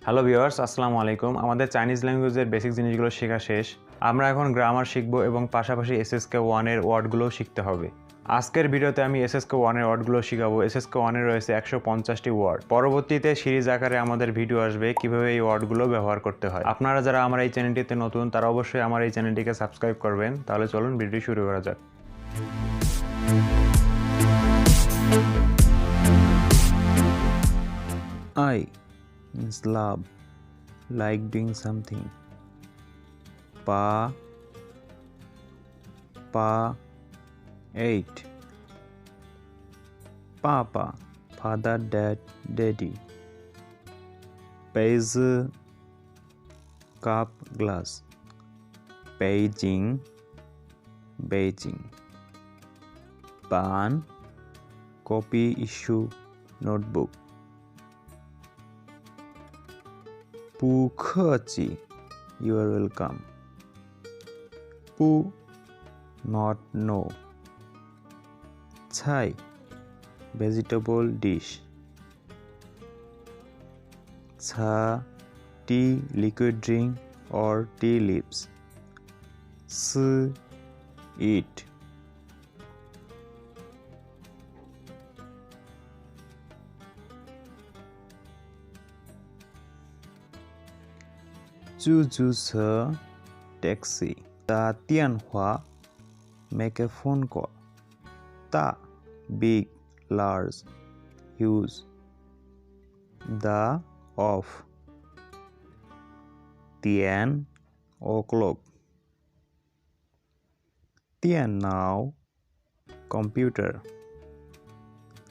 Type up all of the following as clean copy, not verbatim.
Hello viewers, আসসালামু আলাইকুম। আমাদের চাইনিজ ল্যাঙ্গুয়েজের বেসিক জিনিসগুলো শেখা শেষ। আমরা এখন গ্রামার শিখব এবং পাশাপাশি HSK 1 এর ওয়ার্ডগুলোও শিখতে হবে। আজকের ভিডিওতে আমি HSK 1 এর ওয়ার্ডগুলো শিখাবো। HSK 1 এর রয়েছে 150টি ওয়ার্ড। পরবর্তীতে সিরিজ আকারে আমাদের ভিডিও আসবে কিভাবে এই ওয়ার্ডগুলো ব্যবহার করতে হয়। আপনারা যারা আমার এই চ্যানেলটিতে নতুন তারা অবশ্যই আমার এই চ্যানেলটিকে সাবস্ক্রাইব করবেন। তাহলে চলুন ভিডিও শুরু করা যাক। I means love, like doing something. Pa, eight. Papa, father, dad, daddy. Page, cup, glass. Beijing, Beijing. Pan, copy, issue, notebook. Pukhachi, you are welcome. Pu, not no. Chai, vegetable dish. Cha, tea, liquid drink or tea leaves. S, eat. Zuzu, taxi. Ta Tianhua, make a phone call. Ta, big, large, huge. The, off. Tian, o'clock. Tian now, computer.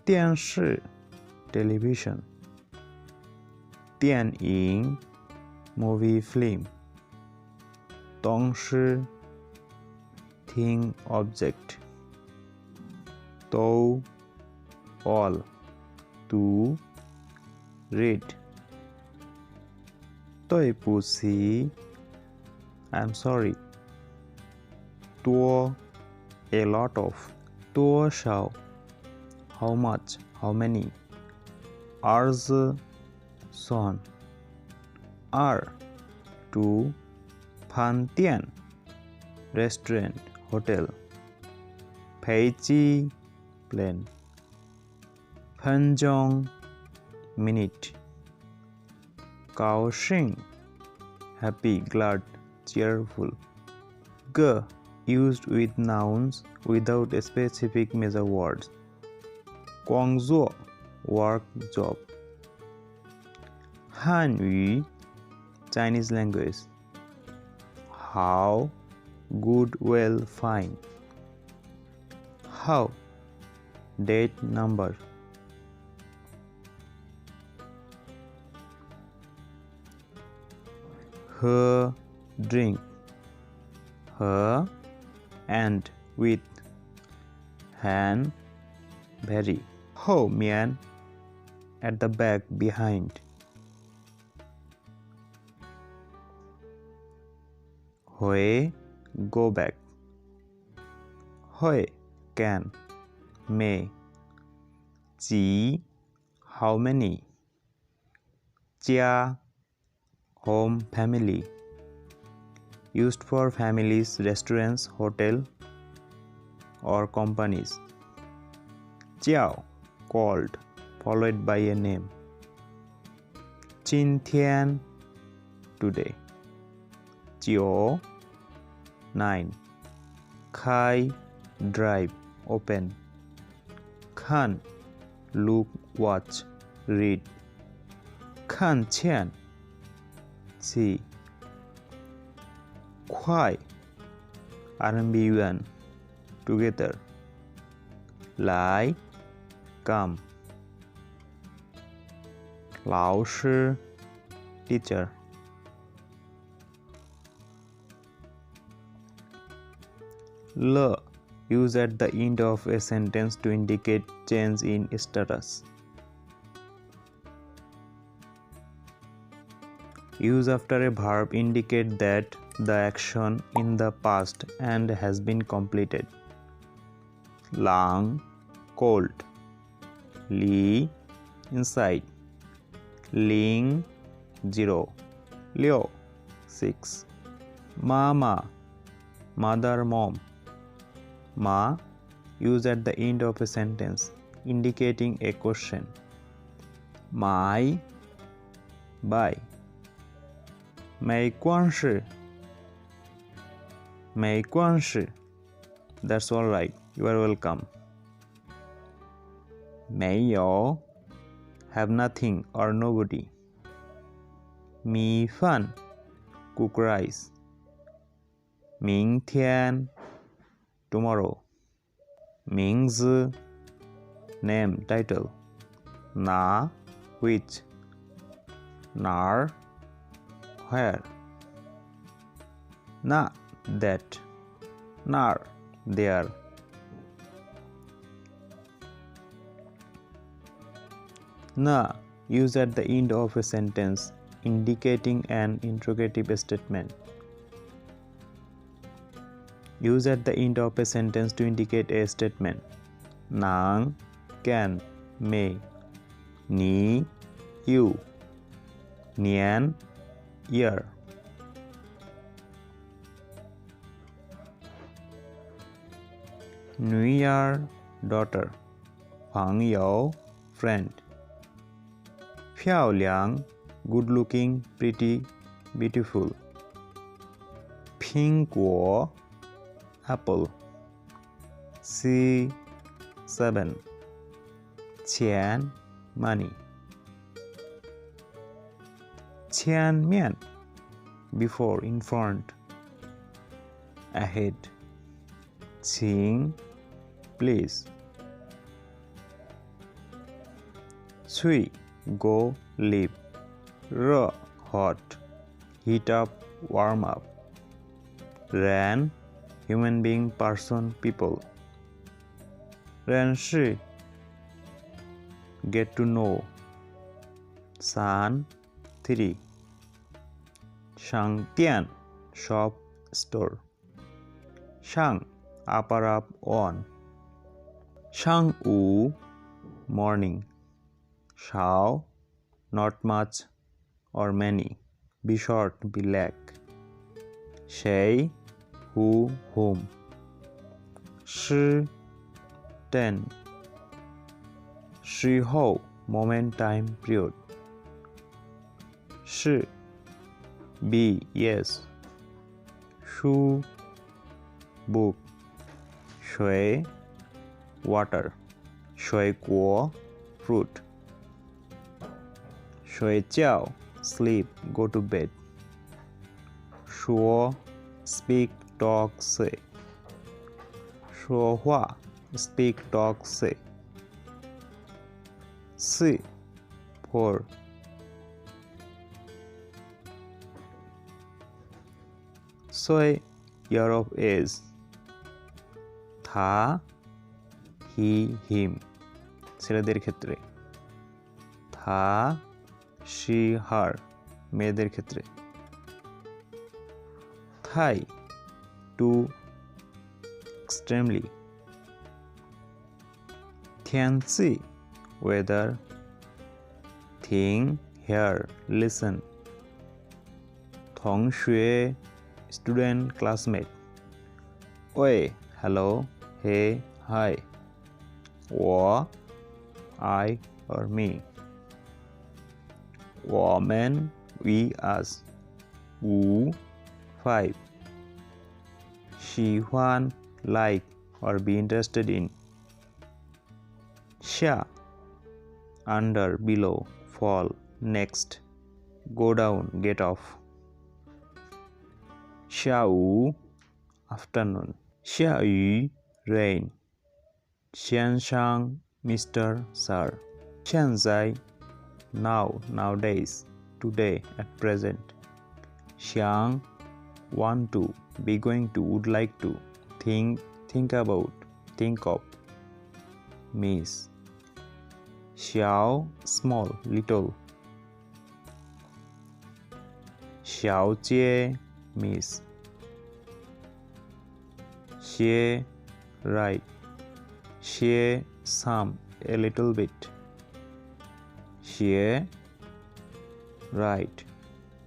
Tian Shi, television. Tian Ying, movie film. Tong Shi, thing object. Tou, all. Tu, read. Toi pussy, I'm sorry. Tuo, a lot of. Tuo shao, how much, how many. Ours, son. R, to. Fan Tian, restaurant, hotel. Peichi, plane. Fanjong, minute. Kaohsiung, happy, glad, cheerful. G, used with nouns without specific major words. Guangzhou, work, job. Hanyu, Chinese language. How, good, well, fine. How, date, number. Her, drink. Her, and, with. Han, very. Ho, man, at the back, behind. Hoi, go back. Hoi, can, may. Ji, how many. Chia, home, family. Used for families, restaurants, hotel or companies. Jiao, called, followed by a name. Qintian, today. Jio, 9. Khai, drive, open. Khan, look, watch, read. Khan Qian, see. Kuai, RMB yuan, together. Lai, come. Lao Shi, teacher. Le, used at the end of a sentence to indicate change in status. Use after a verb indicate that the action in the past and has been completed. Lang, cold. Li, inside. Ling, 0. Leo 6. Mama mother mom. Ma used at the end of a sentence indicating a question. My by. 没关系 没关系 That's alright. You are welcome. 没有 have nothing or nobody. 米饭 cook rice. 明天 tomorrow. 名字 name title. 哪 which. 哪儿 where. Not that. 那儿 there. Na used at the end of a sentence indicating an interrogative statement. Used at the end of a sentence to indicate a statement. Nang, can, may. Ni, you. Nian, year. Nuiyar, daughter. 朋友 friend. 漂亮 good looking, pretty, beautiful. 苹果 apple. C7. 钱 money. 前面 before, in front. Ahead. 请 please. 去 go leave. 热 hot. Heat up warm up. 人 human being, person, people. 认识 get to know. 三 3. 商店 shop, store. 上 upper up on. 上午 morning. 少 not much or many. Be short, be lack. 谁 who, whom. 时 10. 时候 moment, time, period. 是 be yes. 书 book. 水 water. 水果 fruit. 睡觉 sleep, go to bed. 说 speak, talk, say. 说话 speak, talk, say. 四 pour. 岁 year of age. 他 he, him. ছেলেদের ক্ষেত্রে. থা she, her. মেয়েদের ক্ষেত্রে. থাই to extremely. 天气 weather. 听 hear, listen. 同学 student, classmate. 喂 hello, hey, hi. 我 I or me. 我们 we, us. 五 5. 喜欢 like or be interested in. 下 under, below, fall, next. Go down, get off. 下午 afternoon. 下雨 rain. 先生 Mr. Sir. 现在 now, nowadays, today, at present. 想 want to, be going to, would like to. Think about, think of. Miss 小 small, little. 小姐 miss. 些 right. 些 some, a little bit. 些 right.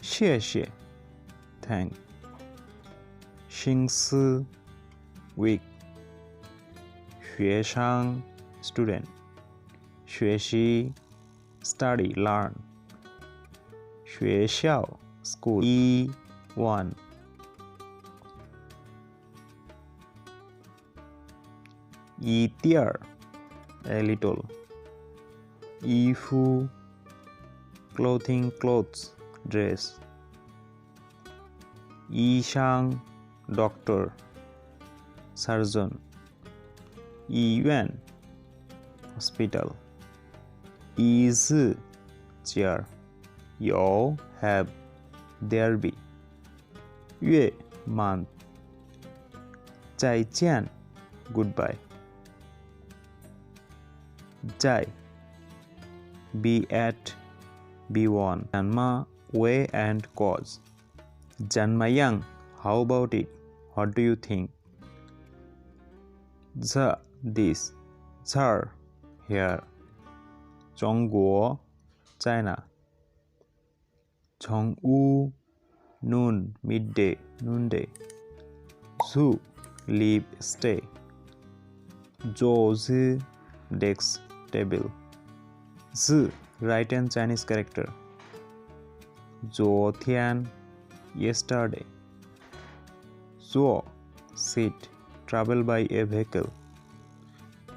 谢谢 thank 心思 weak 学生 student 学习 study learn 学校 school 一 one 一点儿 a little 衣服 clothing clothes dress 医生 doctor surgeon 医院 hospital 椅子 chair 有 have there be 月 month 再见 goodbye 在 be at be one 怎么 way and cause 怎么样 how about it what do you think the this there here 中国 China 中午 noon midday noonday zoo leave stay 桌子 desk table 字 write in Chinese character 昨天 yesterday 坐 sit travel by a vehicle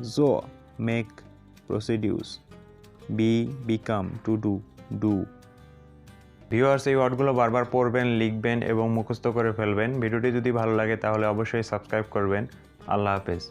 做 make procedures be become to do do viewers এই ওয়ার্ডগুলো বারবার পড়বেন লিখবেন এবং মুখস্থ করে ফেলবেন ভিডিওটি যদি ভালো লাগে তাহলে অবশ্যই সাবস্ক্রাইব করবেন আল্লাহ হাফেজ